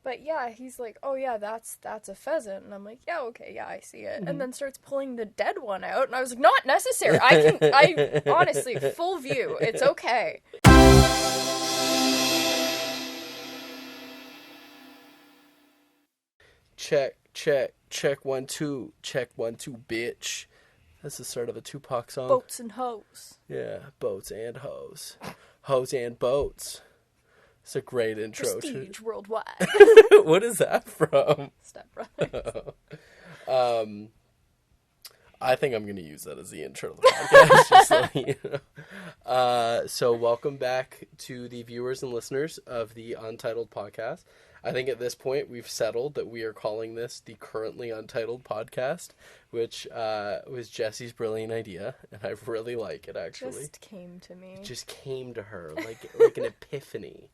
But yeah, he's like, oh yeah, that's a pheasant. And I'm like, yeah, okay, yeah, I see it. Mm-hmm. And then starts pulling the dead one out. And I was like, not necessary. I honestly, full view. It's okay. Check 1 2, check 1 2, bitch. That's the start of a Tupac song. Boats and hoes. Yeah, boats and hoes. Hoes and boats. It's a great intro. Prestige worldwide. What is that from? Step Brothers. I think I'm going to use that as the intro to the podcast. Just so you know. So welcome back to the viewers and listeners of the Untitled podcast. I think at this point we've settled that we are calling this the currently Untitled podcast, which was Jessie's brilliant idea, and I really like it, actually. Just came to me. It just came to her like an epiphany.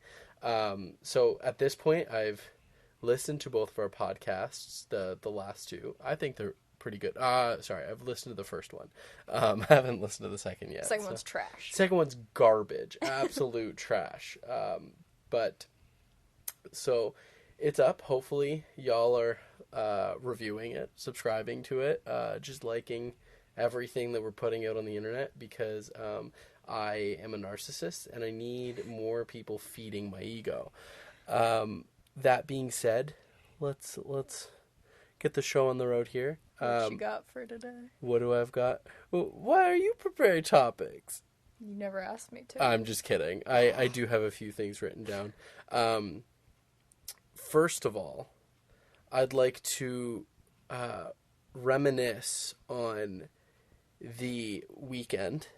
So at this point, I've listened to both of our podcasts, the last two. I think they're pretty good. Sorry, I've listened to the first one. I haven't listened to the second yet. Second one's trash. Second one's garbage. Absolute trash. But so it's up. Hopefully y'all are reviewing it, subscribing to it, just liking everything that we're putting out on the internet, because I am a narcissist and I need more people feeding my ego. That being said, let's get the show on the road here. What you got for today? What do I've got? Why are you preparing topics? You never asked me to. I'm just kidding. I do have a few things written down. First of all, I'd like to reminisce on the weekend.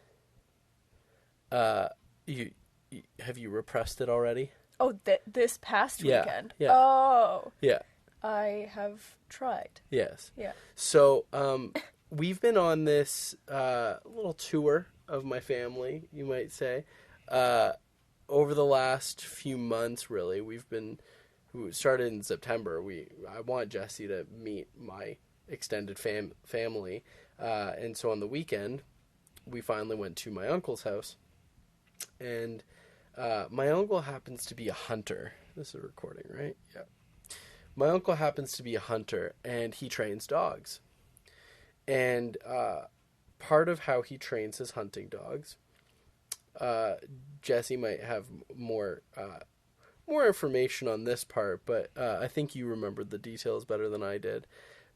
Have you repressed it already? Oh, this past weekend? Yeah. Oh. Yeah. I have tried. Yes. Yeah. So, we've been on this little tour of my family, you might say, over the last few months. Really, we started in September. I want Jessie to meet my extended family, and so on the weekend, we finally went to my uncle's house, and my uncle happens to be a hunter. This is a recording, right? Yeah. My uncle happens to be a hunter, and he trains dogs. And part of how he trains his hunting dogs, Jessie might have more information on this part, but I think you remembered the details better than I did.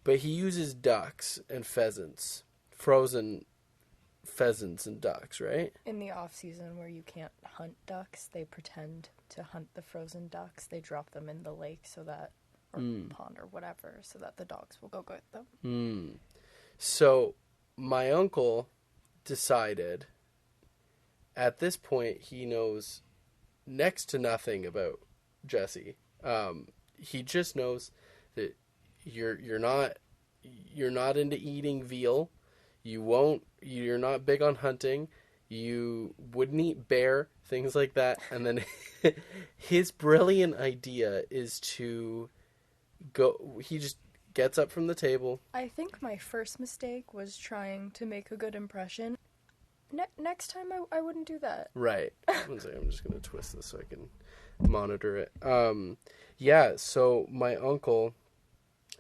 But he uses ducks and pheasants, frozen pheasants and ducks, right? In the off season where you can't hunt ducks, they pretend to hunt the frozen ducks. They drop them in the lake or pond or whatever, so that the dogs will go get them. So my uncle decided, at this point, he knows next to nothing about Jessie. He just knows that you're not into eating veal. You're not big on hunting. You wouldn't eat bear, things like that. And then his brilliant idea is to he just gets up from the table. I think my first mistake was trying to make a good impression. Next time I wouldn't do that. Right. One second, I'm just going to twist this so I can monitor it. Yeah, so my uncle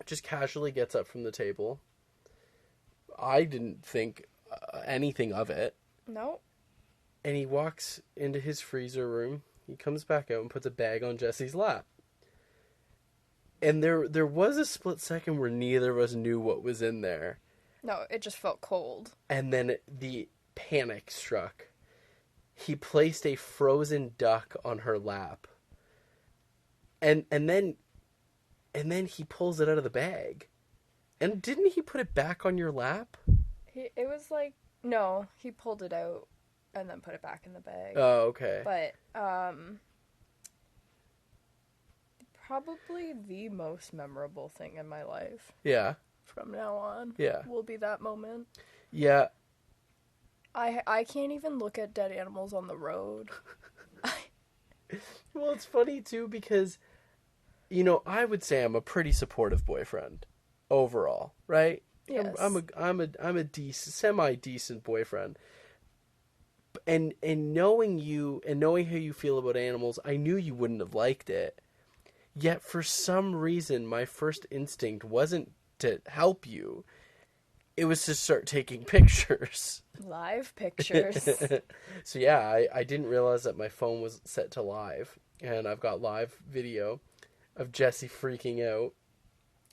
just casually gets up from the table. I didn't think anything of it. No. And he walks into his freezer room. He comes back out and puts a bag on Jessie's lap. And there was a split second where neither of us knew what was in there. No, it just felt cold. And then the panic struck. He placed a frozen duck on her lap. And then he pulls it out of the bag. And didn't he put it back on your lap? It was like, no, he pulled it out and then put it back in the bag. Oh, okay. But probably the most memorable thing in my life. Yeah. From now on. Yeah. Will be that moment. Yeah. I can't even look at dead animals on the road. Well, it's funny too because, I would say I'm a pretty supportive boyfriend overall, right? Yes. I'm a decent, semi-decent boyfriend. And knowing you and knowing how you feel about animals, I knew you wouldn't have liked it. Yet for some reason, my first instinct wasn't to help you. It was to start taking pictures. Live pictures. So yeah, I didn't realize that my phone was set to live. And I've got live video of Jessie freaking out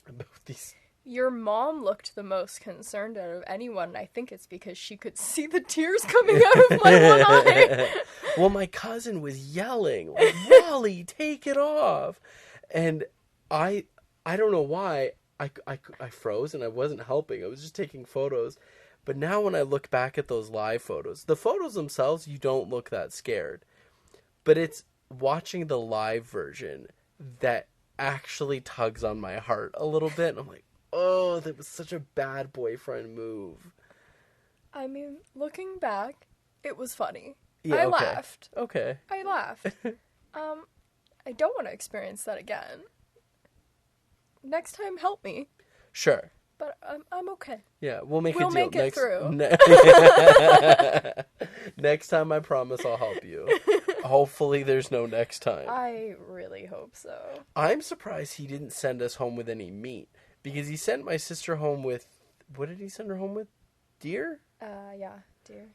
about these. Your mom looked the most concerned out of anyone. I think it's because she could see the tears coming out of my one eye. Well, my cousin was yelling, like, Wally, take it off. And I don't know why. I froze and I wasn't helping. I was just taking photos. But now when I look back at those live photos, the photos themselves, you don't look that scared. But it's watching the live version that actually tugs on my heart a little bit. And I'm like, oh, that was such a bad boyfriend move. I mean, looking back, it was funny. Yeah, I okay. laughed. Okay. I laughed. I don't want to experience that again. Next time, help me. Sure. But I'm okay. Yeah, we'll make We'll a deal. make it through. Next time, I promise I'll help you. Hopefully, there's no next time. I really hope so. I'm surprised he didn't send us home with any meat. Because he sent my sister home with... What did he send her home with? Deer? Yeah, deer.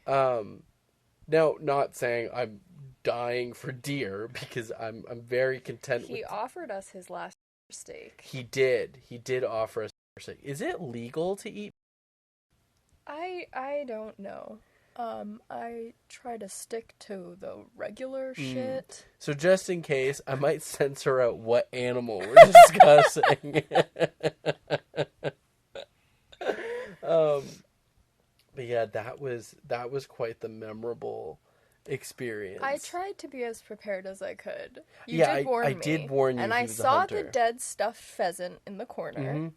Now, not saying I'm dying for deer, because I'm very content with... He offered us his last steak. He did. He did offer us steak. Is it legal to eat? I don't know. I try to stick to the regular shit. So just in case, I might censor out what animal we're discussing. But yeah, that was quite the memorable experience. I tried to be as prepared as I could. I did warn you. And I saw the dead stuffed pheasant in the corner. Mm-hmm.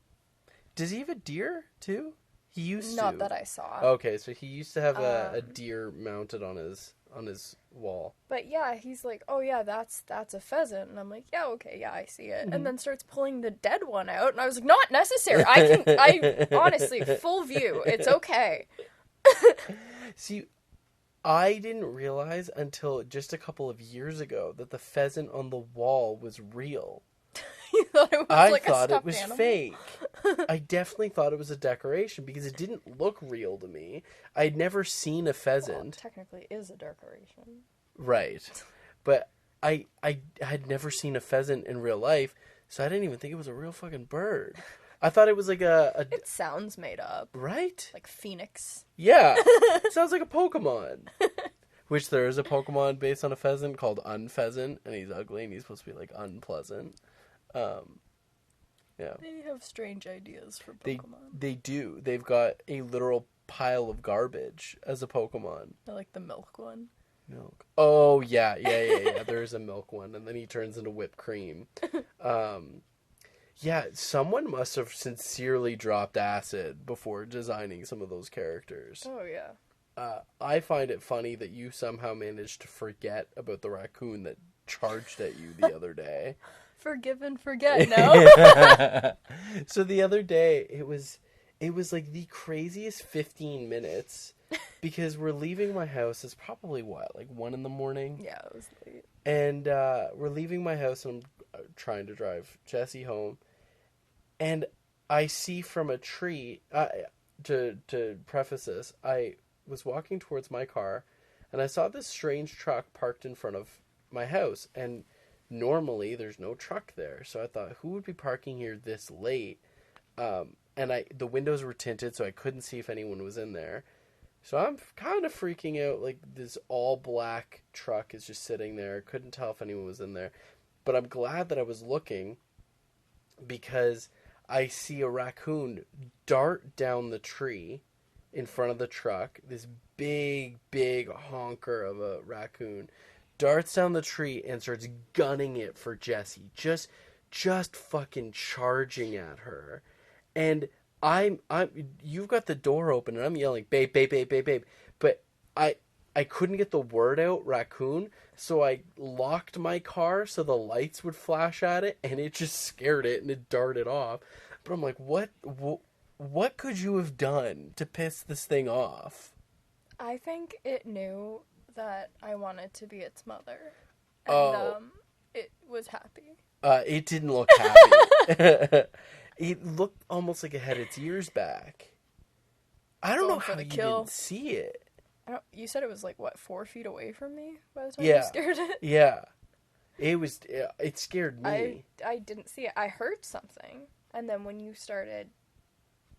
Does he have a deer too? He used to. Not that I saw. Okay, so he used to have a deer mounted on his wall. But yeah, he's like, "Oh yeah, that's a pheasant," and I'm like, "Yeah, okay, yeah, I see it." Mm-hmm. And then starts pulling the dead one out, and I was like, "Not necessary. I honestly, full view. It's okay." See, I didn't realize until just a couple of years ago that the pheasant on the wall was real. I thought it was fake. I definitely thought it was a decoration because it didn't look real to me. I'd never seen a pheasant. Well, it technically is a decoration. Right. But I had never seen a pheasant in real life, so I didn't even think it was a real fucking bird. I thought it was like a... It sounds made up. Right? Like Phoenix. Yeah. It sounds like a Pokemon. Which there is a Pokemon based on a pheasant called Unpheasant, and he's ugly and he's supposed to be like unpleasant. Yeah. They have strange ideas for Pokemon. They do. They've got a literal pile of garbage as a Pokemon. I like the milk one. Milk. Oh, yeah. There is a milk one, and then he turns into whipped cream. Yeah, someone must have sincerely dropped acid before designing some of those characters. Oh, yeah. I find it funny that you somehow managed to forget about the raccoon that charged at you the other day. Forgive and forget, no? So the other day, it was like the craziest 15 minutes because we're leaving my house. It's probably like 1 a.m? Yeah, it was late. And we're leaving my house and I'm trying to drive Jessie home. And I see from a tree, to preface this, I was walking towards my car and I saw this strange truck parked in front of my house. And normally there's no truck there, so I thought, who would be parking here this late? And the windows were tinted, so I couldn't see if anyone was in there. So I'm kind of freaking out. Like, this all black truck is just sitting there. Couldn't tell if anyone was in there, but I'm glad that I was looking because I see a raccoon dart down the tree in front of the truck. This big honker of a raccoon darts down the tree and starts gunning it for Jessie. Just fucking charging at her. And you've got the door open and I'm yelling, babe, babe, babe, babe, babe. But I couldn't get the word out, raccoon, so I locked my car so the lights would flash at it and it just scared it and it darted off. But I'm like, what could you have done to piss this thing off? I think it knew that I wanted to be its mother. And it was happy. It didn't look happy. It looked almost like it had its ears back. I don't know how you didn't see it. You said it was like, what, 4 feet away from me by the time Yeah. you scared it? Yeah. It scared me. I didn't see it. I heard something. And then when you started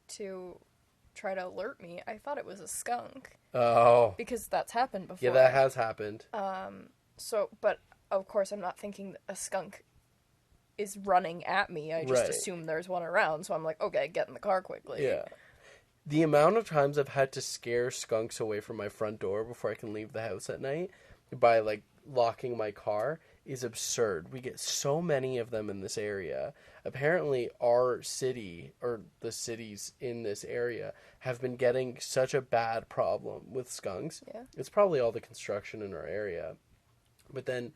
to try to alert me, I thought it was a skunk. Oh. Because that's happened before. Yeah, that has happened. But of course I'm not thinking that a skunk is running at me. I just assume there's one around. So I'm like, okay, get in the car quickly. Yeah. The amount of times I've had to scare skunks away from my front door before I can leave the house at night by, like, locking my car is absurd. We get so many of them in this area. Apparently, our city, or the cities in this area, have been getting such a bad problem with skunks. Yeah. It's probably all the construction in our area. But then,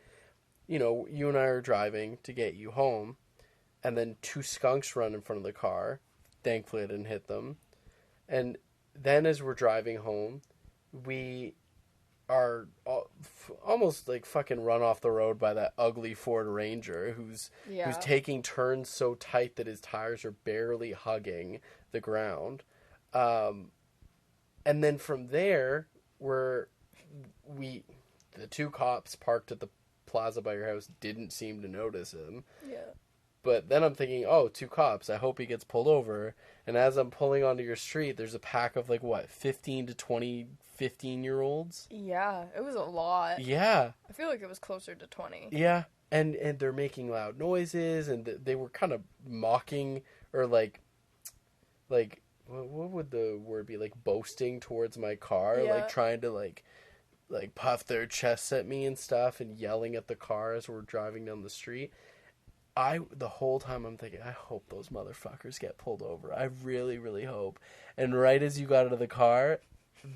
you know, you and I are driving to get you home, and then 2 skunks run in front of the car. Thankfully, I didn't hit them. And then as we're driving home, we are almost like fucking run off the road by that ugly Ford Ranger who's taking turns so tight that his tires are barely hugging the ground. And then from there, the 2 cops parked at the plaza by your house didn't seem to notice him. Yeah. But then I'm thinking, oh, 2 cops. I hope he gets pulled over. And as I'm pulling onto your street, there's a pack of, like, what, 15 to 20, 15-year-olds? Yeah, it was a lot. Yeah. I feel like it was closer to 20. Yeah. And they're making loud noises, and they were kind of mocking, or, like, what would the word be? Like, boasting towards my car? Yeah. Like, trying to, like puff their chests at me and stuff, and yelling at the car as we're driving down the street. The whole time I'm thinking, I hope those motherfuckers get pulled over. I really, really hope. And right as you got out of the car,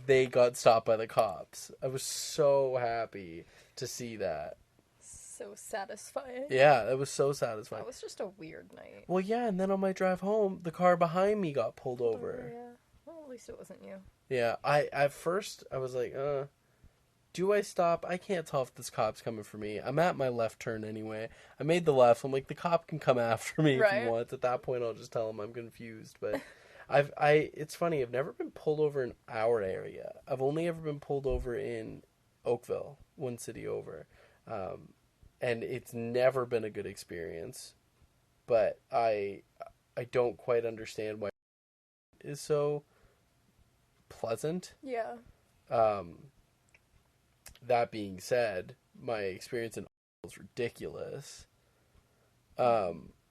they got stopped by the cops. I was so happy to see that. So satisfying. Yeah, it was so satisfying. That was just a weird night. Well, yeah, and then on my drive home, the car behind me got pulled over. Yeah. Well, at least it wasn't you. Yeah, at first, I was like, do I stop? I can't tell if this cop's coming for me. I'm at my left turn anyway. I made the left. I'm like, the cop can come after me if he wants. At that point, I'll just tell him I'm confused. But it's funny. I've never been pulled over in our area. I've only ever been pulled over in Oakville, one city over. And it's never been a good experience. But I don't quite understand why it is so pleasant. Yeah. That being said, my experience in was ridiculous.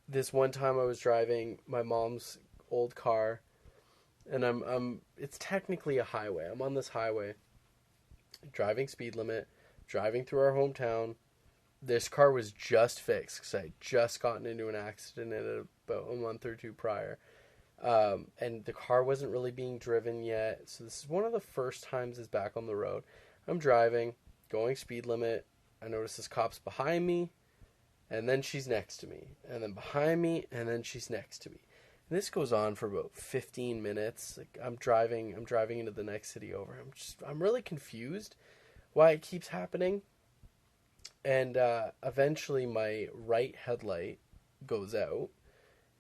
This one time I was driving my mom's old car, and it's technically a highway. I'm on this highway, driving speed limit, driving through our hometown. This car was just fixed because I had just gotten into an accident in it about a month or 2 prior. And the car wasn't really being driven yet. So this is one of the first times it's back on the road. I'm driving, going speed limit. I notice this cop's behind me, and then she's next to me, and then behind me, and then she's next to me. And this goes on for about 15 minutes. Like I'm driving into the next city over. I'm really confused why it keeps happening. And eventually my right headlight goes out.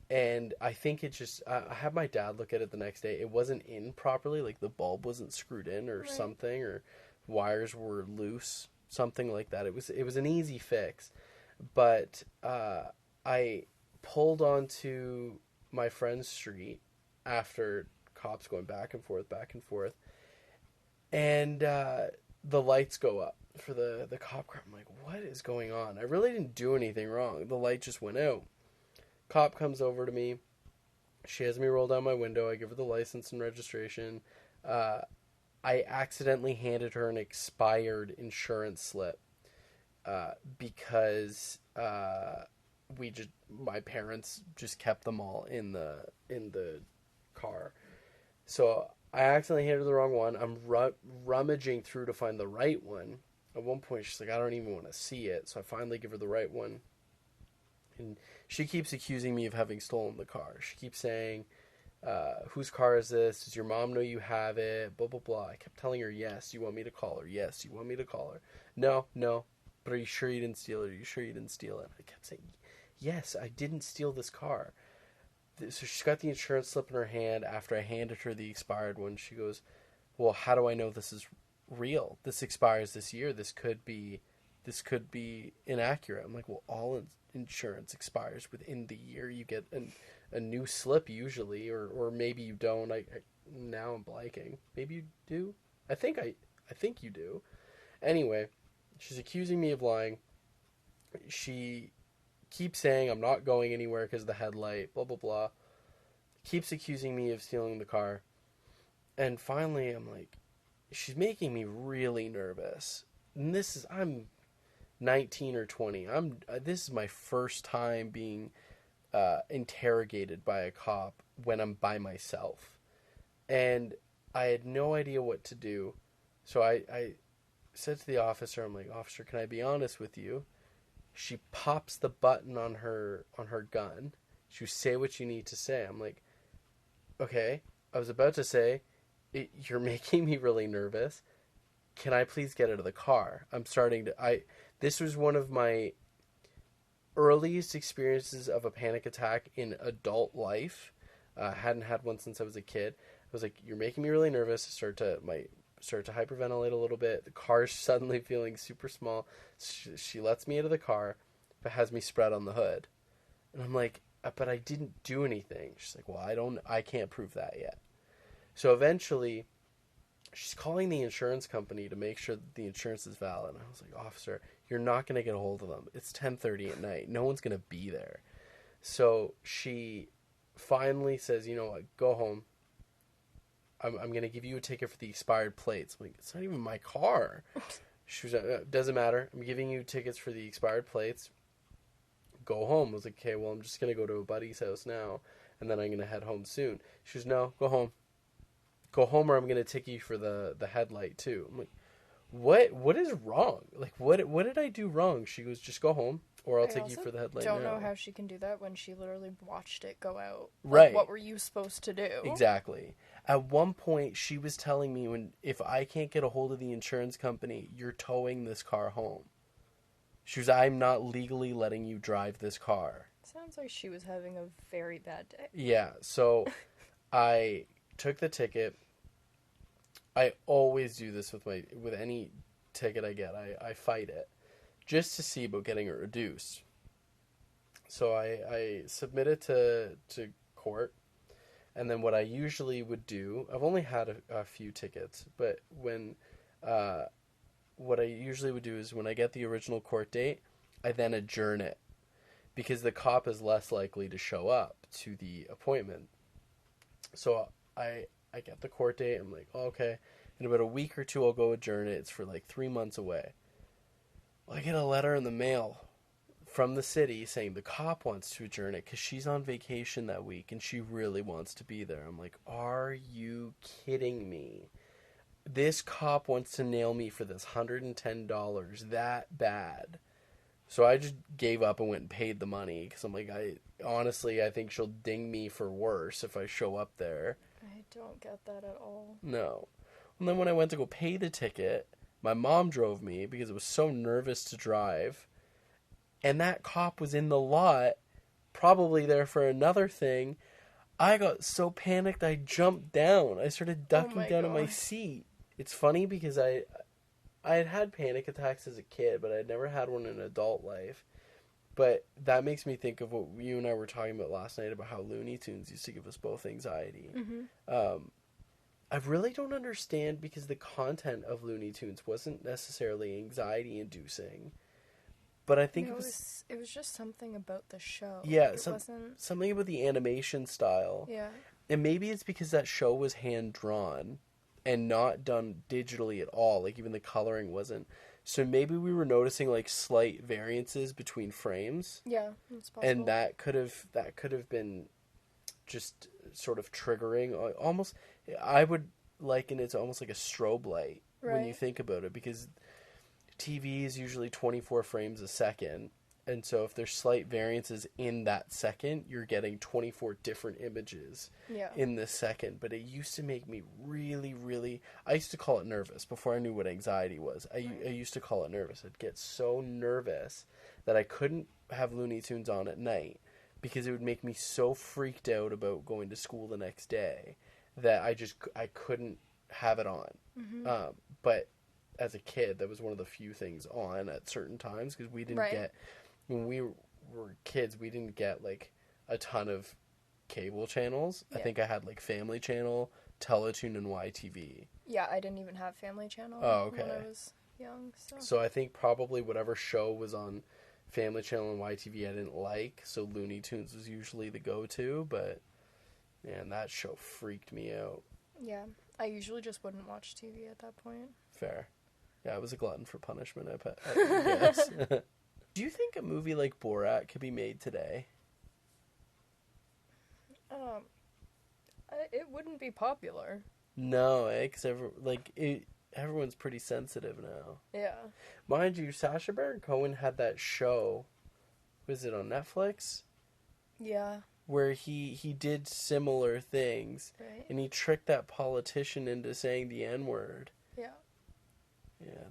And I think it just, I had my dad look at it the next day. It wasn't in properly, like the bulb wasn't screwed in or something, or wires were loose, something like that. It was an easy fix. But I pulled onto my friend's street after cops going back and forth. And the lights go up for the cop car. I'm like, what is going on? I really didn't do anything wrong. The light just went out. Cop comes over to me. She has me roll down my window. I give her the license and registration. I accidentally handed her an expired insurance slip because my parents just kept them all in the car. So I accidentally handed her the wrong one. I'm rummaging through to find the right one. At one point, she's like, I don't even want to see it. So I finally give her the right one. And she keeps accusing me of having stolen the car. She keeps saying, whose car is this? Does your mom know you have it? Blah, blah, blah. I kept telling her, yes, you want me to call her? Yes, you want me to call her? No. But are you sure you didn't steal it? Are you sure you didn't steal it? I kept saying, yes, I didn't steal this car. So she's got the insurance slip in her hand. After I handed her the expired one, she goes, well, how do I know this is real? This expires this year. This could be inaccurate. I'm like, well, all insurance expires within the year. You get a new slip usually, or maybe you don't. Now I'm blanking. Maybe you do. I think you do. Anyway, she's accusing me of lying. She keeps saying I'm not going anywhere because of the headlight, blah, blah, blah. Keeps accusing me of stealing the car. And finally, I'm like, she's making me really nervous. And I'm 19 or 20. This is my first time being interrogated by a cop when I'm by myself. And I had no idea what to do. So I said to the officer, I'm like, officer, can I be honest with you? She pops the button on her gun. She say what you need to say. I'm like, okay. I was about to say, you're making me really nervous. Can I please get out of the car? This was one of my earliest experiences of a panic attack in adult life. Hadn't had one since I was a kid. I was like, you're making me really nervous. I start to hyperventilate a little bit. The car's suddenly feeling super small. She lets me out of the car, but has me spread on the hood. And I'm like, but I didn't do anything. She's like, well, I can't prove that yet. So eventually, she's calling the insurance company to make sure that the insurance is valid. And I was like, officer, you're not going to get a hold of them. It's 10:30 at night. No one's going to be there. So she finally says, you know what, go home. I'm going to give you a ticket for the expired plates. I'm like, it's not even my car. She was like, doesn't matter. I'm giving you tickets for the expired plates. Go home. I was like, okay, well, I'm just going to go to a buddy's house now, and then I'm going to head home soon. She was, no, go home. Go home or I'm going to ticket you for the headlight too. I'm like, what is wrong? Like, what did I do wrong? She goes, just go home or I'll take you for the headlight now. Don't know how she can do that when she literally watched it go out. Right. Like, what were you supposed to do? Exactly. At one point, she was telling me if I can't get a hold of the insurance company, you're towing this car home. She was, I'm not legally letting you drive this car. Sounds like she was having a very bad day. Yeah, so I took the ticket. I always do this with any ticket I get. I fight it just to see about getting it reduced. So I submit it to court. And then what I usually would do, I've only had a few tickets, but what I usually would do is when I get the original court date, I then adjourn it because the cop is less likely to show up to the appointment. So I get the court date. I'm like, oh, okay. In about a week or two, I'll go adjourn it. It's for like 3 months away. Well, I get a letter in the mail from the city saying the cop wants to adjourn it because she's on vacation that week and she really wants to be there. I'm like, are you kidding me? This cop wants to nail me for this $110 that bad. So I just gave up and went and paid the money because I'm like, I think she'll ding me for worse if I show up there. I don't get that at all. No. And then when I went to go pay the ticket, my mom drove me because I was so nervous to drive. And that cop was in the lot, probably there for another thing. I got so panicked, I jumped down. I started ducking down in my seat. It's funny because I had panic attacks as a kid, but I'd never had one in adult life. But that makes me think of what you and I were talking about last night about how Looney Tunes used to give us both anxiety. Mm-hmm. I really don't understand because the content of Looney Tunes wasn't necessarily anxiety-inducing. But I think it was just something about the show. Yeah, it wasn't something about the animation style. Yeah. And maybe it's because that show was hand-drawn and not done digitally at all. Like, even the coloring wasn't. So maybe we were noticing, like, slight variances between frames. Yeah, that's possible. And that could have been just sort of triggering. Almost, I would liken it to almost like a strobe light when you think about it. Because TV is usually 24 frames a second. And so if there's slight variances in that second, you're getting 24 different images in this second. But it used to make me really, really... I used to call it nervous before I knew what anxiety was. I used to call it nervous. I'd get so nervous that I couldn't have Looney Tunes on at night because it would make me so freaked out about going to school the next day that I couldn't have it on. Mm-hmm. But as a kid, that was one of the few things on at certain times because we didn't get, when we were kids, we didn't get like a ton of cable channels. Yeah. I think I had like Family Channel, Teletoon, and YTV. Yeah, I didn't even have Family Channel when I was young. So I think probably whatever show was on Family Channel and YTV I didn't like, so Looney Tunes was usually the go-to, but man, that show freaked me out. Yeah, I usually just wouldn't watch TV at that point. Fair. Yeah, I was a glutton for punishment, I guess. Do you think a movie like Borat could be made today? It wouldn't be popular. No, because everyone's pretty sensitive now. Yeah. Mind you, Sacha Baron Cohen had that show, was it on Netflix? Yeah. Where he did similar things, right. And he tricked that politician into saying the N-word. Yeah. Yeah,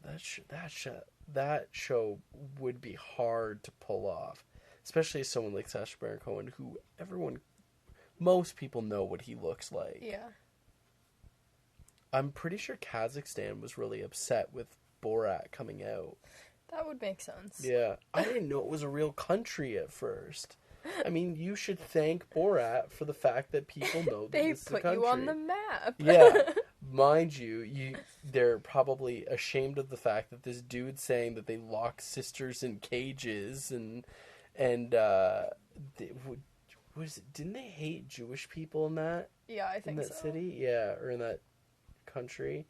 that show would be hard to pull off, especially someone like Sacha Baron Cohen, who most people know what he looks like. Yeah. I'm pretty sure Kazakhstan was really upset with Borat coming out. That would make sense. Yeah, I didn't know it was a real country at first. I mean, you should thank Borat for the fact that people know that it's a country. They put you on the map. Yeah. Mind you, they're probably ashamed of the fact that this dude saying that they lock sisters in cages and didn't they hate Jewish people in that? Yeah, I think so. In that city? Yeah, or in that country.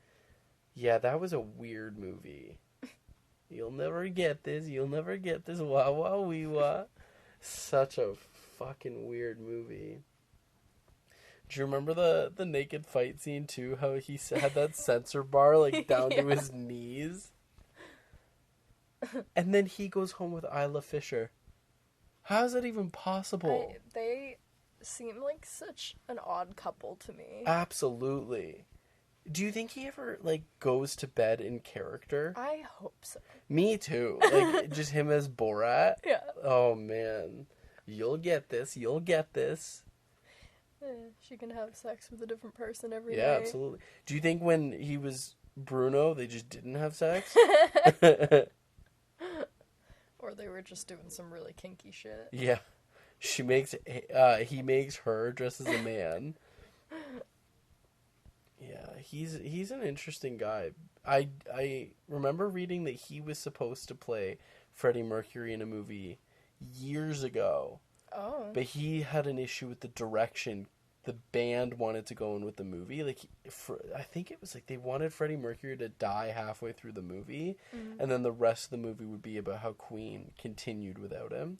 Yeah, that was a weird movie. You'll never get this. Wah wah wee wah. Such a fucking weird movie. Do you remember the naked fight scene too? How he had that censor bar like down to his knees? And then he goes home with Isla Fisher. How is that even possible? They seem like such an odd couple to me. Absolutely. Do you think he ever like goes to bed in character? I hope so. Me too. Like just him as Borat. Yeah. Oh man, you'll get this. She can have sex with a different person every day. Yeah, absolutely. Do you think when he was Bruno, they just didn't have sex? Or they were just doing some really kinky shit. Yeah. He makes her dress as a man. Yeah, he's an interesting guy. I remember reading that he was supposed to play Freddie Mercury in a movie years ago. Oh. But he had an issue with the direction the band wanted to go in with the movie. Like, I think it was like they wanted Freddie Mercury to die halfway through the movie, and then the rest of the movie would be about how Queen continued without him.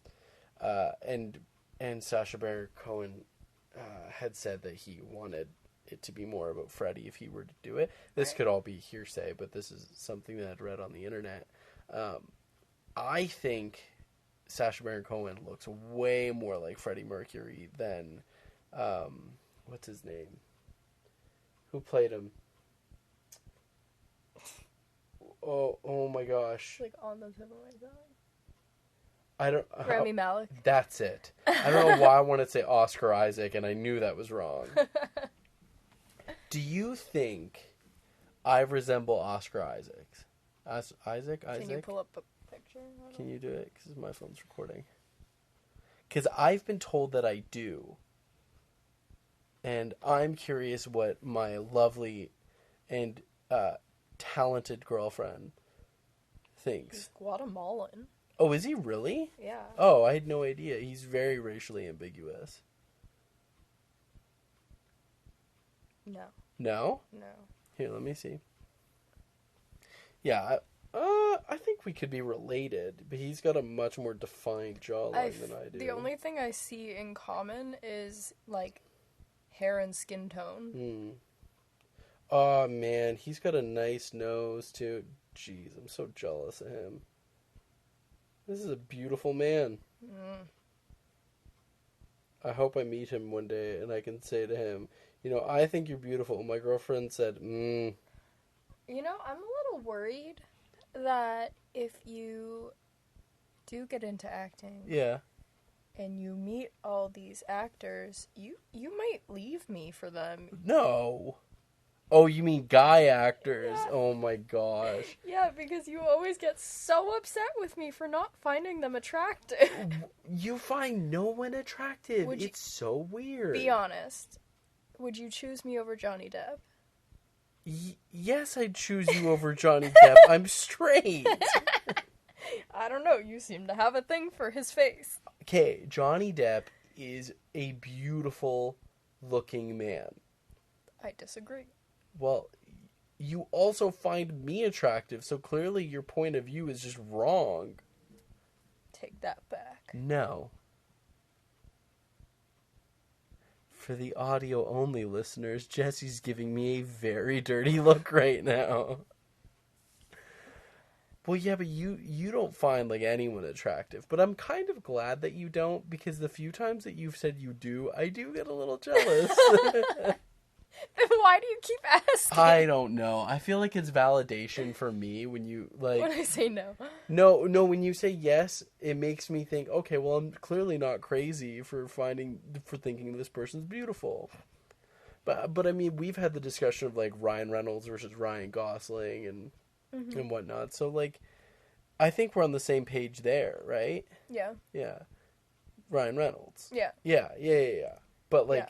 And Sacha Baron Cohen had said that he wanted it to be more about Freddie if he were to do it. This could all be hearsay, but this is something that I'd read on the internet. I think Sacha Baron Cohen looks way more like Freddie Mercury than what's his name? Who played him? Oh my gosh. Like on the tip of my tongue. I don't. Rami Malek. That's it. I don't know why I wanted to say Oscar Isaac, and I knew that was wrong. Do you think I resemble Oscar Isaac? Isaac? Can you pull up a picture? Can you do it? Because my phone's recording. Because I've been told that I do. And I'm curious what my lovely and talented girlfriend thinks. He's Guatemalan. Oh, is he really? Yeah. Oh, I had no idea. He's very racially ambiguous. No. No? No. Here, let me see. Yeah, I think we could be related, but he's got a much more defined jawline than I do. The only thing I see in common is, like, hair and skin tone. Oh, man, he's got a nice nose, too. Jeez, I'm so jealous of him. This is a beautiful man. I hope I meet him one day and I can say to him, you know, I think you're beautiful. My girlfriend said, You know, I'm a little worried that if you do get into acting, Yeah. and you meet all these actors, you might leave me for them. No. Oh, you mean guy actors? Yeah. Oh my gosh. Yeah, because you always get so upset with me for not finding them attractive. You find no one attractive. Would you- It's so weird. Be honest. Would you choose me over Johnny Depp? Yes, I'd choose you over Johnny Depp. I'm straight. I don't know. You seem to have a thing for his face. Okay, Johnny Depp is a beautiful looking man. I disagree. Well, you also find me attractive, so clearly your point of view is just wrong. Take that back. No. For the audio-only listeners, Jessie's giving me a very dirty look right now. Well, yeah, but you don't find, like, anyone attractive. But I'm kind of glad that you don't, because the few times that you've said you do, I do get a little jealous. Then why do you keep asking? I don't know. I feel like it's validation for me when you, like... When I say no. No, when you say yes, it makes me think, okay, well, I'm clearly not crazy for thinking this person's beautiful. But I mean, we've had the discussion of, like, Ryan Reynolds versus Ryan Gosling and whatnot. So, like, I think we're on the same page there, right? Yeah. Yeah. Ryan Reynolds. Yeah. Yeah. But, like,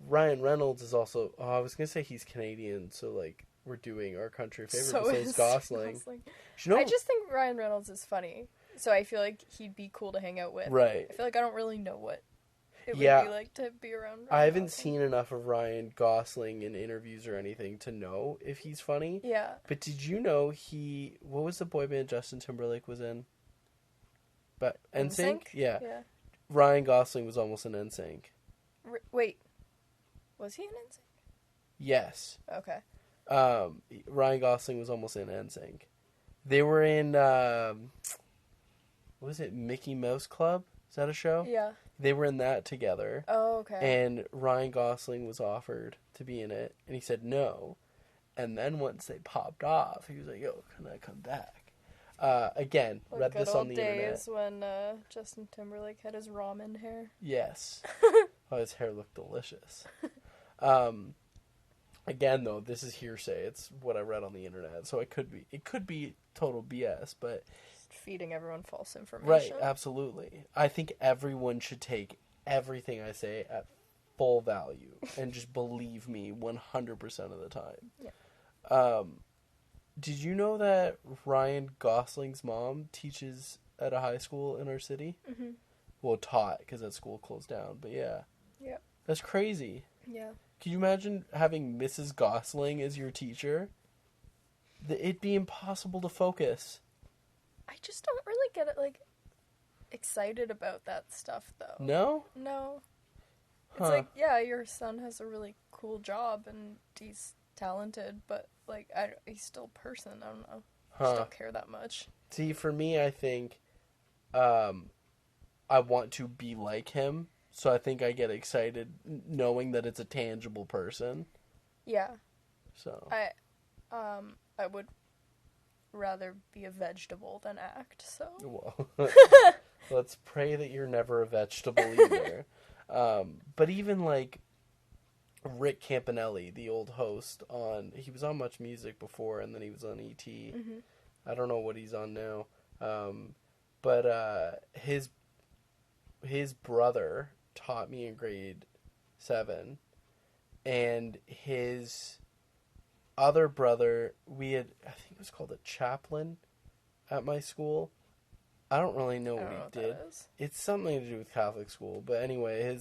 Ryan Reynolds is also, I was going to say he's Canadian, so, like, we're doing our country favorite, so is Gosling. You know, I just think Ryan Reynolds is funny, so I feel like he'd be cool to hang out with. Right. I feel like I don't really know what it would be like to be around Ryan I haven't Gosling. seen enough of Ryan Gosling in interviews or anything to know if he's funny. Yeah. But did you know what was the boy band Justin Timberlake was in? But NSYNC? Yeah. Ryan Gosling was almost in NSYNC. Wait. Was he in NSYNC? Yes. Okay. Ryan Gosling was almost in NSYNC. They were in, what was it, Mickey Mouse Club? Is that a show? Yeah. They were in that together. Oh, okay. And Ryan Gosling was offered to be in it, and he said no. And then once they popped off, he was like, yo, can I come back? Again, read this on the internet. Good old days when Justin Timberlake had his ramen hair. Yes. Oh, his hair looked delicious. Again, though, this is hearsay. It's what I read on the internet, so it could be total BS, but just feeding everyone false information. Right, absolutely. I think everyone should take everything I say at full value and just believe me 100% of the time. Yeah. Did you know that Ryan Gosling's mom teaches at a high school in our city? Mm-hmm. Well, taught, because that school closed down, but yeah. Yeah. That's crazy. Yeah. Can you imagine having Mrs. Gosling as your teacher? It'd be impossible to focus. I just don't really get it, like, excited about that stuff, though. No? No. It's like, yeah, your son has a really cool job, and he's talented, but, like, he's still a person. I don't know. I just don't care that much. See, for me, I think I want to be like him. So I think I get excited knowing that it's a tangible person. Yeah. So I would rather be a vegetable than act, so. Well, let's pray that you're never a vegetable either. But even like Rick Campanelli, the old host he was on Much Music before, and then he was on ET. Mm-hmm. I don't know what he's on now. But his brother taught me in grade 7, and his other brother, I think it was called a chaplain at my school. I don't really know what he did. It's something to do with Catholic school, but anyway,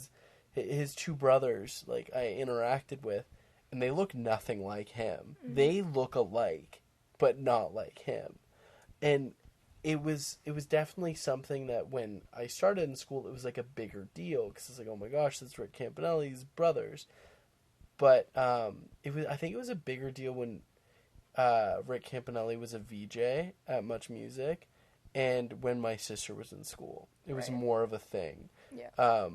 his two brothers, like, I interacted with, and they look nothing like him. Mm-hmm. They look alike, but not like him. And it was definitely something that when I started in school, it was like a bigger deal, because it's like, oh my gosh, that's Rick Campanelli's brothers. But I think it was a bigger deal when Rick Campanelli was a VJ at Much Music, and when my sister was in school. It was more of a thing. Yeah.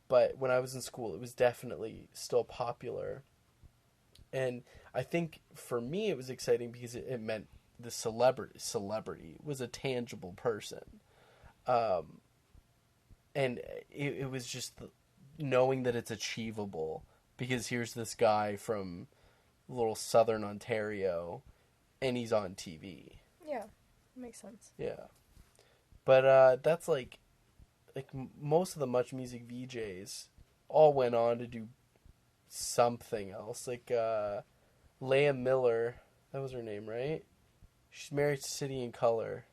But when I was in school, it was definitely still popular. And I think for me it was exciting because it meant the celebrity was a tangible person. And it was just knowing that it's achievable, because here's this guy from little southern Ontario, and he's on TV. Yeah, makes sense. Yeah. But that's like most of the Much Music VJs all went on to do something else. Like Leah Miller, that was her name, right? She's married to City and Colour.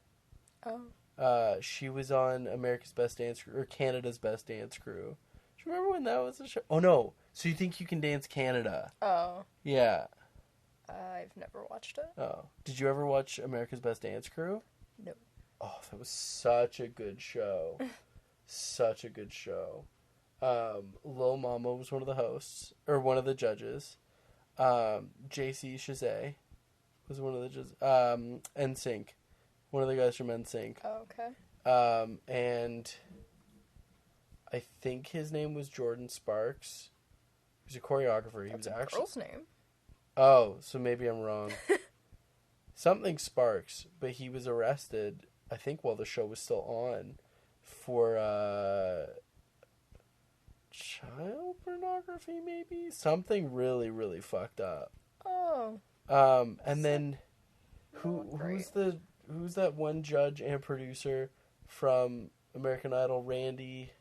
Oh. She was on America's Best Dance Crew, or Canada's Best Dance Crew. Do you remember when that was a show? Oh no! So You Think You Can Dance Canada? Oh. Yeah. I've never watched it. Oh, did you ever watch America's Best Dance Crew? No. Oh, that was such a good show. Such a good show. Lil Mama was one of the hosts, or one of the judges. JC Chazet was one of the judges. NSYNC, one of the guys from NSYNC. Oh, okay. And I think his name was Jordan Sparks. He was a choreographer. He That's was a actually girl's name. Oh, so maybe I'm wrong. Something Sparks, but he was arrested, I think, while the show was still on, for child pornography, maybe? Something really, really fucked up. Oh. And then who's that one judge and producer from American Idol, Randy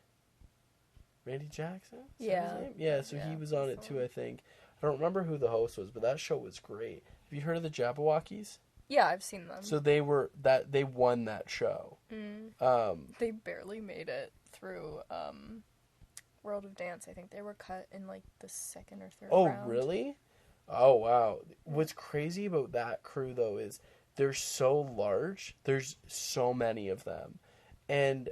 Jackson? Is that his name? Yeah, so he was on it too, I think. I don't remember who the host was, but that show was great. Have you heard of the Jabberwockies? Yeah, I've seen them. So they won that show. They barely made it through World of Dance. I think they were cut in like the second or third round. Oh, really? Oh, wow. What's crazy about that crew, though, is they're so large. There's so many of them. And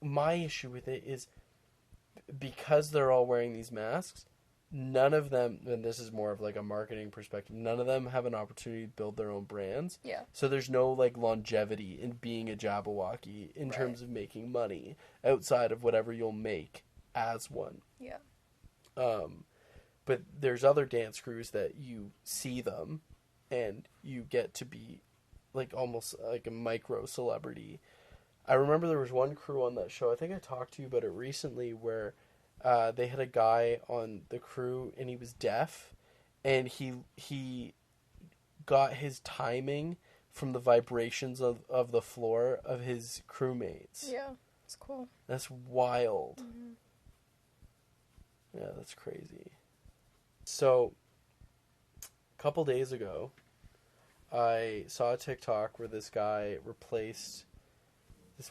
my issue with it is, because they're all wearing these masks, none of them, and this is more of like a marketing perspective, none of them have an opportunity to build their own brands. Yeah. So there's no like longevity in being a Jabberwocky in terms of making money outside of whatever you'll make as one. Yeah. But there's other dance crews that you see them and you get to be like almost like a micro celebrity. I remember there was one crew on that show, I think I talked to you about it recently, where they had a guy on the crew and he was deaf, and he got his timing from the vibrations of the floor of his crewmates. Yeah, it's cool. That's wild. Mm-hmm. Yeah, that's crazy. So, a couple days ago, I saw a TikTok where this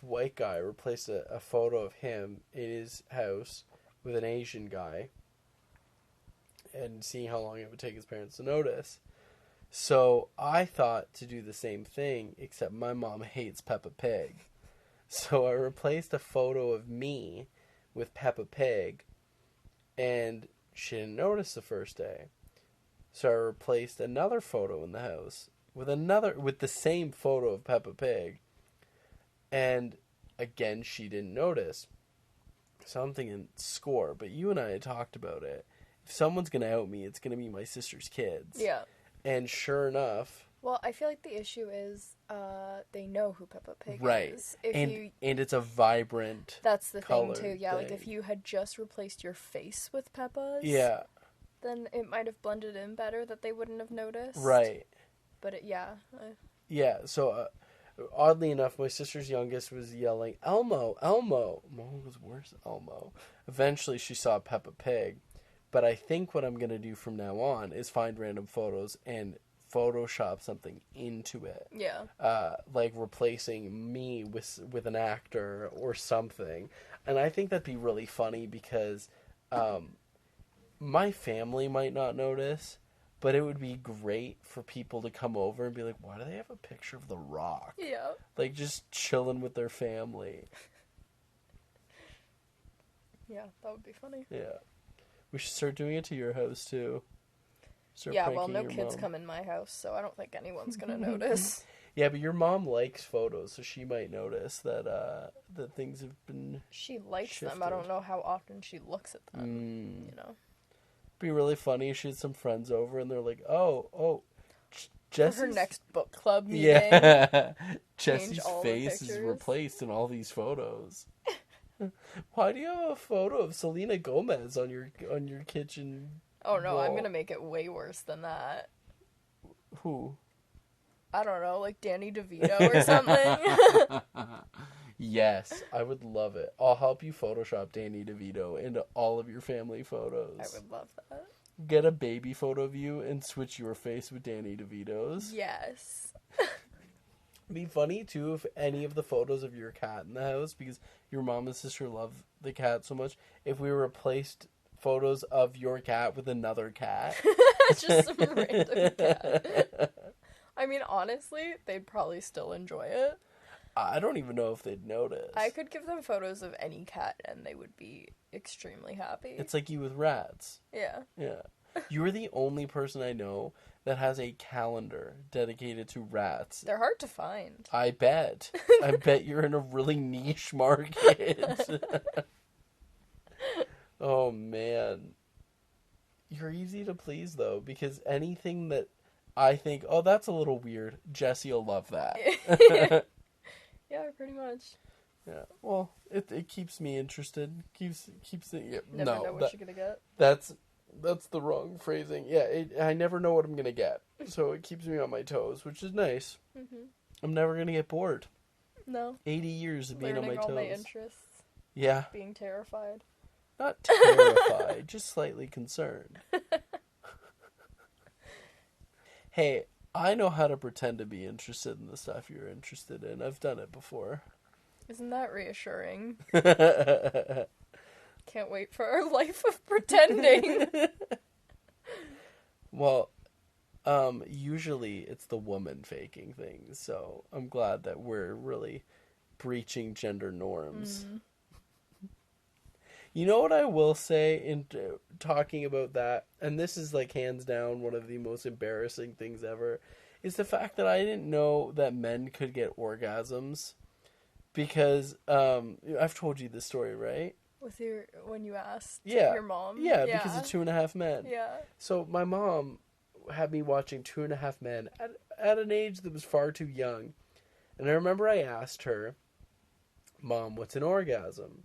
white guy replaced a photo of him in his house with an Asian guy, and seeing how long it would take his parents to notice. So I thought to do the same thing, except my mom hates Peppa Pig. So I replaced a photo of me with Peppa Pig, and she didn't notice the first day. So I replaced another photo in the house with the same photo of Peppa Pig, and again she didn't notice. So I'm thinking, score. But you and I had talked about it. If someone's going to out me, it's going to be my sister's kids. Yeah. And sure enough... Well, I feel like the issue is they know who Peppa Pig is. And it's a vibrant That's the thing, too. Yeah, thing. like if you had just replaced your face with Peppa's... Yeah. Then it might have blended in better that they wouldn't have noticed. Right. But Yeah, so... oddly enough, my sister's youngest was yelling, Elmo, Elmo. Mom was worse, Elmo. Eventually, she saw Peppa Pig. But I think what I'm going to do from now on is find random photos and Photoshop something into it. Yeah. Like replacing me with an actor or something. And I think that'd be really funny because my family might not notice, but it would be great for people to come over and be like, why do they have a picture of The Rock? Yeah. Like, just chilling with their family. Yeah, that would be funny. Yeah. We should start doing it to your house, too. Yeah, well, no kids come in my house, so I don't think anyone's going to notice. Yeah, but your mom likes photos, so she might notice that things have been She likes shifted. them. I don't know how often she looks at them, you know. Be really funny if she had some friends over and they're like, oh, For her next book club meeting. Yeah. Change Jessie's all the face is pictures. replaced in all these photos. Why do you have a photo of Selena Gomez on your kitchen? Oh no, wall? I'm gonna make it way worse than that. Who? I don't know, like Danny DeVito or something. Yes, I would love it. I'll help you Photoshop Danny DeVito into all of your family photos. I would love that. Get a baby photo of you and switch your face with Danny DeVito's. Yes. It'd be funny, too, if any of the photos of your cat in the house, because your mom and sister love the cat so much, if we replaced photos of your cat with another cat. Just some random cat. I mean, honestly, they'd probably still enjoy it. I don't even know if they'd notice. I could give them photos of any cat and they would be extremely happy. It's like you with rats. Yeah. Yeah. You're the only person I know that has a calendar dedicated to rats. They're hard to find. I bet. I bet you're in a really niche market. Oh, man. You're easy to please, though, because anything that I think, oh, that's a little weird, Jessie will love that. Yeah, pretty much. Yeah. Well, it keeps me interested. Keeps it. Yeah, Never know what you're gonna get. That's the wrong phrasing. Yeah, I never know what I'm gonna get, so it keeps me on my toes, which is nice. Mm-hmm. I'm never gonna get bored. No. 80 years of being on my toes. Learning all my interests. Yeah. Being terrified. Not terrified, just slightly concerned. Hey, I know how to pretend to be interested in the stuff you're interested in. I've done it before. Isn't that reassuring? Can't wait for our life of pretending. Well, usually it's the woman faking things, so I'm glad that we're really breaching gender norms. Mm. You know what I will say in talking about that, and this is like hands down one of the most embarrassing things ever, is the fact that I didn't know that men could get orgasms. Because I've told you this story, right? When you asked your mom? Yeah, because of 2.5 Men. Yeah. So my mom had me watching 2.5 Men at an age that was far too young. And I remember I asked her, Mom, what's an orgasm?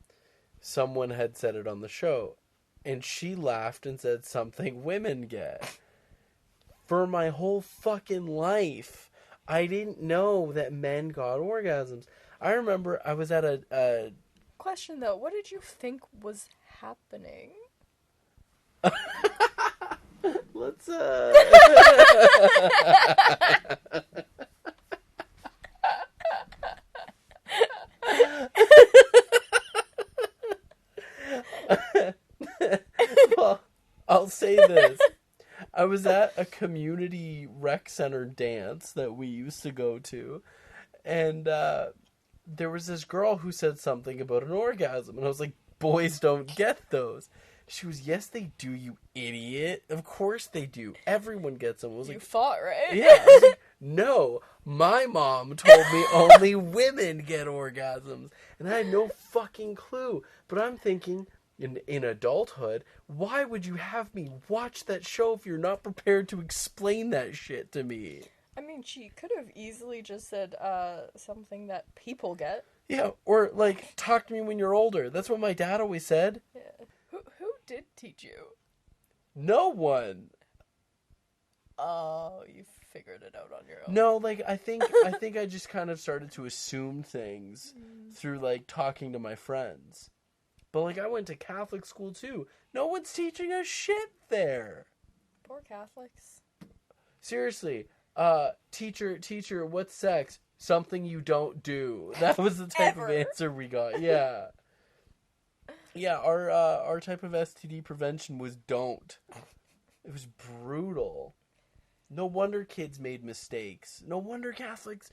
Someone had said it on the show. And she laughed and said something women get. For my whole fucking life, I didn't know that men got orgasms. I remember I was at a Question though, what did you think was happening? Let's Well, I'll say this. I was at a community rec center dance that we used to go to, and there was this girl who said something about an orgasm, and I was like, boys don't get those. She was, yes, they do, you idiot. Of course they do. Everyone gets them. I was you like, fought, right? Yeah. I was like, no, my mom told me only women get orgasms. And I had no fucking clue. But I'm thinking, in adulthood, why would you have me watch that show if you're not prepared to explain that shit to me? I mean, she could have easily just said something that people get. Yeah, or, like, talk to me when you're older. That's what my dad always said. Yeah. Who did teach you? No one. Oh, you figured it out on your own. No, like, I think I just kind of started to assume things through, like, talking to my friends. But, like, I went to Catholic school, too. No one's teaching us shit there. Poor Catholics. Seriously. Teacher, what's sex? Something you don't do. That was the type of answer we got. Yeah. Yeah, our type of STD prevention was don't. It was brutal. No wonder kids made mistakes. No wonder Catholic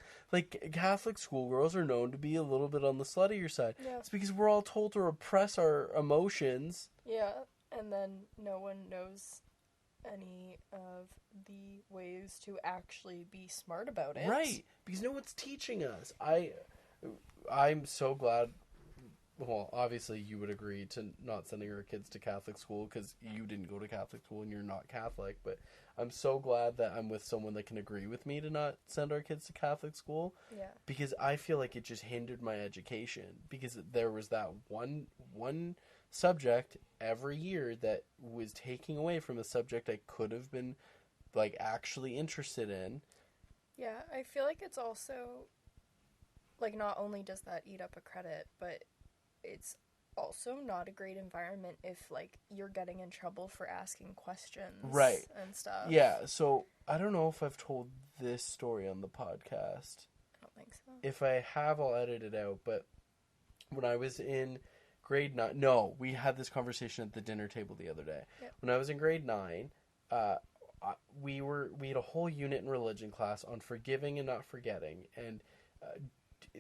schoolgirls are known to be a little bit on the sluttier side. Yeah. It's because we're all told to repress our emotions. Yeah, and then no one knows any of the ways to actually be smart about it. Right, because no one's teaching us. I'm so glad well, obviously you would agree to not sending our kids to Catholic school because you didn't go to Catholic school and you're not Catholic. But I'm so glad that I'm with someone that can agree with me to not send our kids to Catholic school. Yeah. Because I feel like it just hindered my education. Because there was that one subject every year that was taking away from a subject I could have been, like, actually interested in. Yeah, I feel like it's also, like, not only does that eat up a credit, but it's also not a great environment if, like, you're getting in trouble for asking questions. Right. And stuff. Yeah, so I don't know if I've told this story on the podcast. I don't think so. If I have, I'll edit it out, but when I was in grade 9... No, we had this conversation at the dinner table the other day. Yep. When I was in grade 9, we had a whole unit in religion class on forgiving and not forgetting, and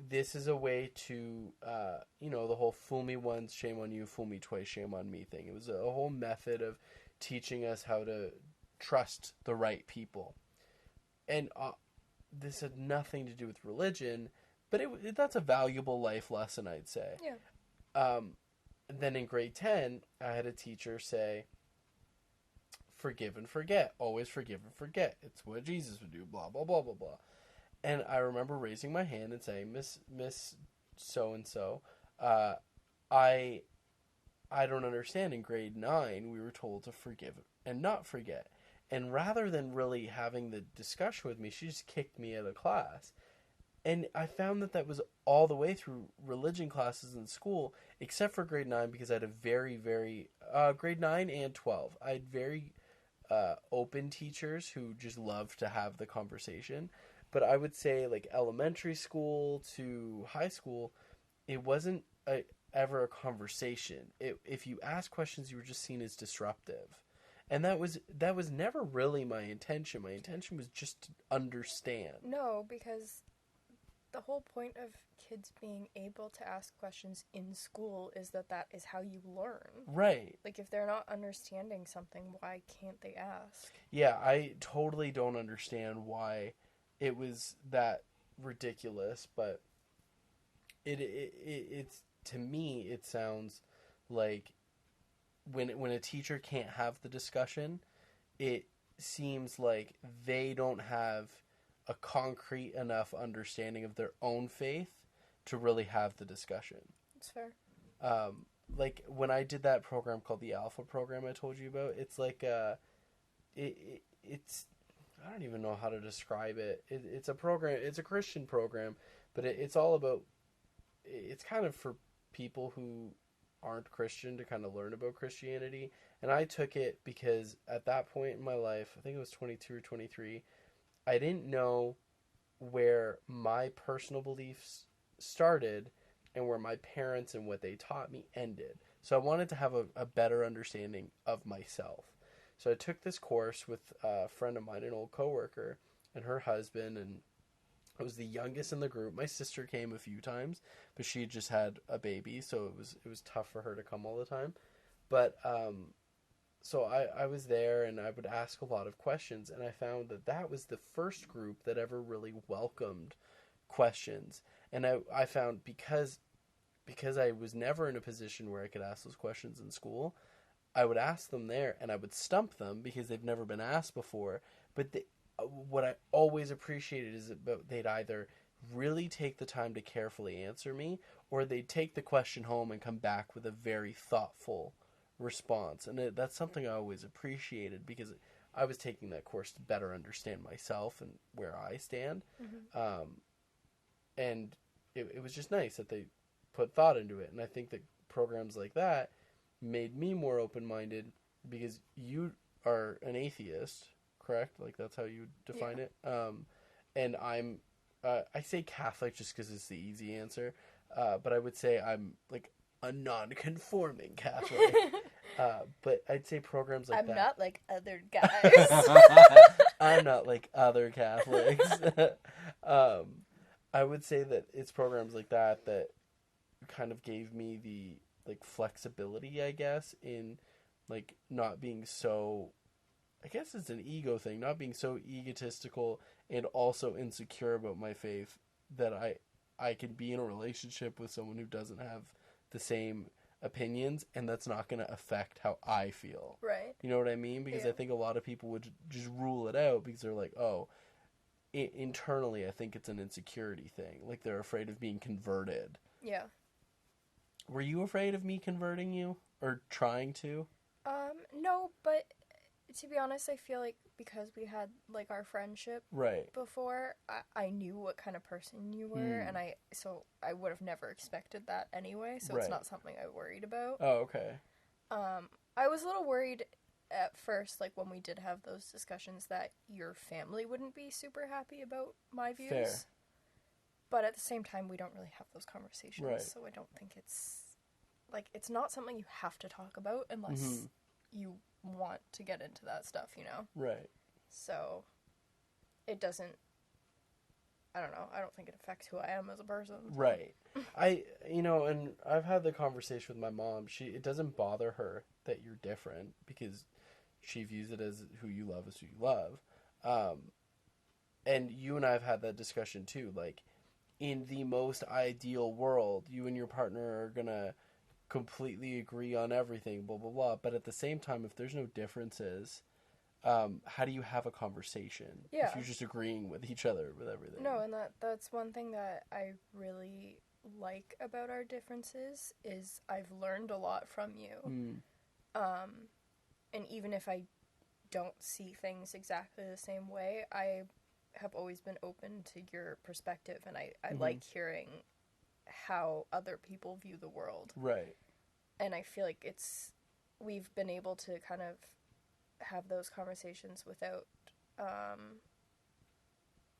this is a way to, the whole fool me once, shame on you, fool me twice, shame on me thing. It was a whole method of teaching us how to trust the right people. And this had nothing to do with religion, but that's a valuable life lesson, I'd say. Yeah. Then in grade 10, I had a teacher say, forgive and forget. Always forgive and forget. It's what Jesus would do, blah, blah, blah, blah, blah. And I remember raising my hand and saying, Miss so-and-so, I don't understand. In grade 9, we were told to forgive and not forget. And rather than really having the discussion with me, she just kicked me out of class. And I found that was all the way through religion classes in school, except for grade 9, because I had a very, very, grade 9 and 12. I had very open teachers who just loved to have the conversation. But I would say, like, elementary school to high school, it wasn't ever a conversation. If you asked questions, you were just seen as disruptive. And that was never really my intention. My intention was just to understand. No, because the whole point of kids being able to ask questions in school is that is how you learn. Right. Like, if they're not understanding something, why can't they ask? Yeah, I totally don't understand why it was that ridiculous, but it's, to me, it sounds like when a teacher can't have the discussion, it seems like they don't have a concrete enough understanding of their own faith to really have the discussion. That's fair. Like when I did that program called the Alpha program I told you about, it's like it's I don't even know how to describe it. It's a program. It's a Christian program, but it's all about. It's kind of for people who aren't Christian to kind of learn about Christianity. And I took it because at that point in my life, I think it was 22 or 23, I didn't know where my personal beliefs started and where my parents and what they taught me ended. So I wanted to have a better understanding of myself. So I took this course with a friend of mine, an old coworker, and her husband, and I was the youngest in the group. My sister came a few times, but she had just had a baby, so it was tough for her to come all the time. But so I was there, and I would ask a lot of questions, and I found that was the first group that ever really welcomed questions. And I found because I was never in a position where I could ask those questions in school, I would ask them there, and I would stump them because they've never been asked before. But what I always appreciated is that they'd either really take the time to carefully answer me, or they'd take the question home and come back with a very thoughtful response. And that's something I always appreciated because I was taking that course to better understand myself and where I stand. Mm-hmm. And it was just nice that they put thought into it. And I think that programs like that made me more open-minded because you are an atheist, correct? Like that's how you define it. And I'm, I say Catholic just because it's the easy answer. But I would say I'm like a non-conforming Catholic. But I'd say programs like that. I'm not like other guys. I'm not like other Catholics. I would say that it's programs like that kind of gave me the like flexibility, I guess, in like not being so, I guess it's an ego thing, not being so egotistical and also insecure about my faith that I can be in a relationship with someone who doesn't have the same opinions, and that's not going to affect how I feel. Right. You know what I mean? Because I think a lot of people would just rule it out because they're like, oh, internally I think it's an insecurity thing. Like they're afraid of being converted. Yeah. Were you afraid of me converting you? Or trying to? No, but to be honest, I feel like because we had, like, our friendship before, I knew what kind of person you were, and I would have never expected that anyway, so it's not something I worried about. Oh, okay. I was a little worried at first, like, when we did have those discussions, that your family wouldn't be super happy about my views. Fair. But at the same time, we don't really have those conversations, so I don't think it's, like, it's not something you have to talk about unless you want to get into that stuff, you know? Right. So, it doesn't, I don't know, I don't think it affects who I am as a person. Right. And I've had the conversation with my mom. It doesn't bother her that you're different because she views it as who you love is who you love. And you and I have had that discussion too. Like, in the most ideal world, you and your partner are gonna completely agree on everything, blah, blah, blah. But at the same time, if there's no differences, how do you have a conversation if you're just agreeing with each other with everything? No, and that's one thing that I really like about our differences is I've learned a lot from you. And even if I don't see things exactly the same way, I have always been open to your perspective, and I like hearing how other people view the world. Right. And I feel like we've been able to kind of have those conversations without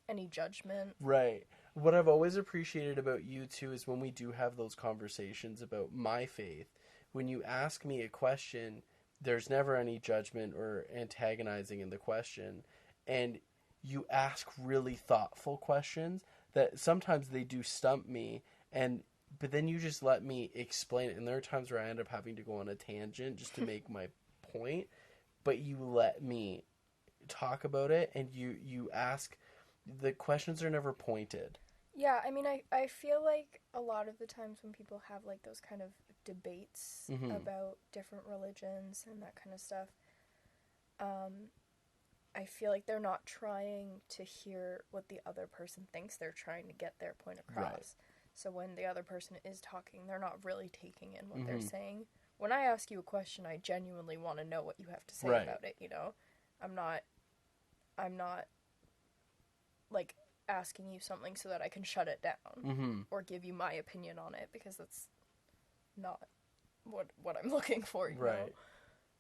any judgment. Right. What I've always appreciated about you too is when we do have those conversations about my faith, when you ask me a question, there's never any judgment or antagonizing in the question, and you ask really thoughtful questions that sometimes they do stump me, but then you just let me explain it. And there are times where I end up having to go on a tangent just to make my point, but you let me talk about it, and you ask. The questions are never pointed. Yeah, I mean, I feel like a lot of the times when people have, like, those kind of debates about different religions and that kind of stuff, I feel like they're not trying to hear what the other person thinks. They're trying to get their point across. Right. So when the other person is talking, they're not really taking in what they're saying. When I ask you a question, I genuinely want to know what you have to say about it, you know? I'm not like, asking you something so that I can shut it down or give you my opinion on it, because that's not what I'm looking for, you know?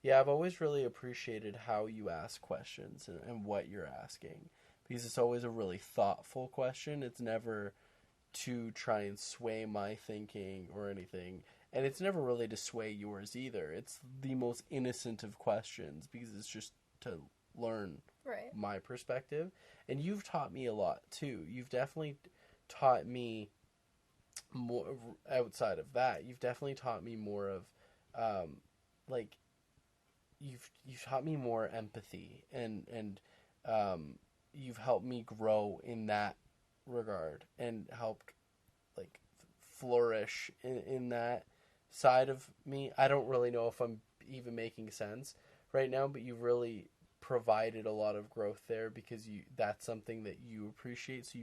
Yeah, I've always really appreciated how you ask questions and what you're asking, because it's always a really thoughtful question. It's never to try and sway my thinking or anything, and it's never really to sway yours either. It's the most innocent of questions, because it's just to learn my perspective. And you've taught me a lot too. You've definitely taught me more outside of that. You've definitely taught me more of like you've taught me more empathy, and you've helped me grow in that regard and helped like flourish in that side of me. I don't really know if I'm even making sense right now, but you've really provided a lot of growth there, because that's something that you appreciate, so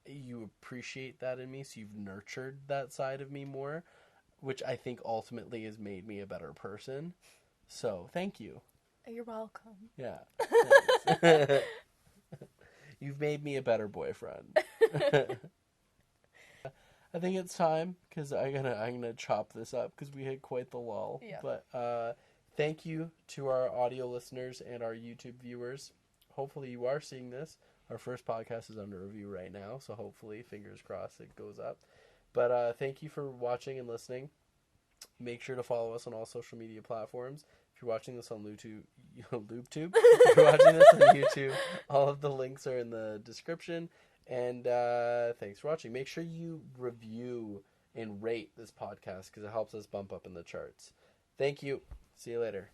you appreciate that in me, so you've nurtured that side of me more, which I think ultimately has made me a better person. So thank you. You're welcome. Yeah. You've made me a better boyfriend. I think it's time, because I'm gonna chop this up, because we had quite the lull. Yeah. But thank you to our audio listeners and our YouTube viewers. Hopefully you are seeing this. Our first podcast is under review right now, so hopefully, fingers crossed, it goes up. But thank you for watching and listening. Make sure to follow us on all social media platforms. If you're watching this on LoopTube, if you're watching this on YouTube, all of the links are in the description. And thanks for watching. Make sure you review and rate this podcast, because it helps us bump up in the charts. Thank you. See you later.